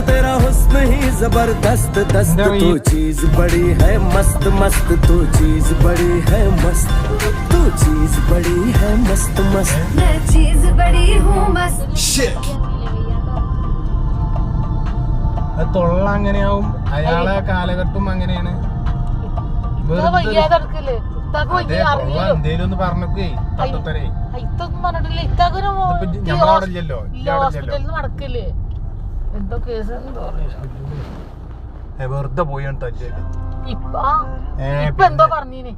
तेरा हुस्न ही जबरदस्त दस्त तू चीज बड़ी है मस्त मस्त तू चीज बड़ी है मस्त तू चीज बड़ी है मस्त मस्त मैं चीज बड़ी हूँ मस्त തൊള്ള അങ്ങനെയാവും അയാളെ കാലഘട്ടം അങ്ങനെയാണ് എന്തേലും ഒന്ന് പറഞ്ഞേ തട്ടത്തരേ ഞമ്മളവിടെയല്ലോ നടക്കില്ലേ എന്തോ കേസ് വെറുതെ പോയാണ് തല്ലേ ഇപ്പൊ എന്തോ പറഞ്ഞീന്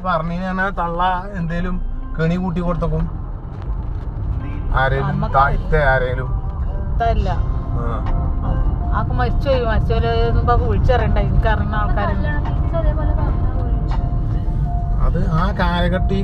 പറഞ്ഞ തള്ള എന്തേലും കെണി കൂട്ടി കൊടുത്തക്കും ആരേലും ആരേലും ഇല്ല ആക്ക് മരിച്ചുപോയി മരിച്ചോലെ വിളിച്ചറിയണ്ട എനിക്ക് അറിയുന്ന ആൾക്കാരല്ല അത് ആ കാലഘട്ടം ഈ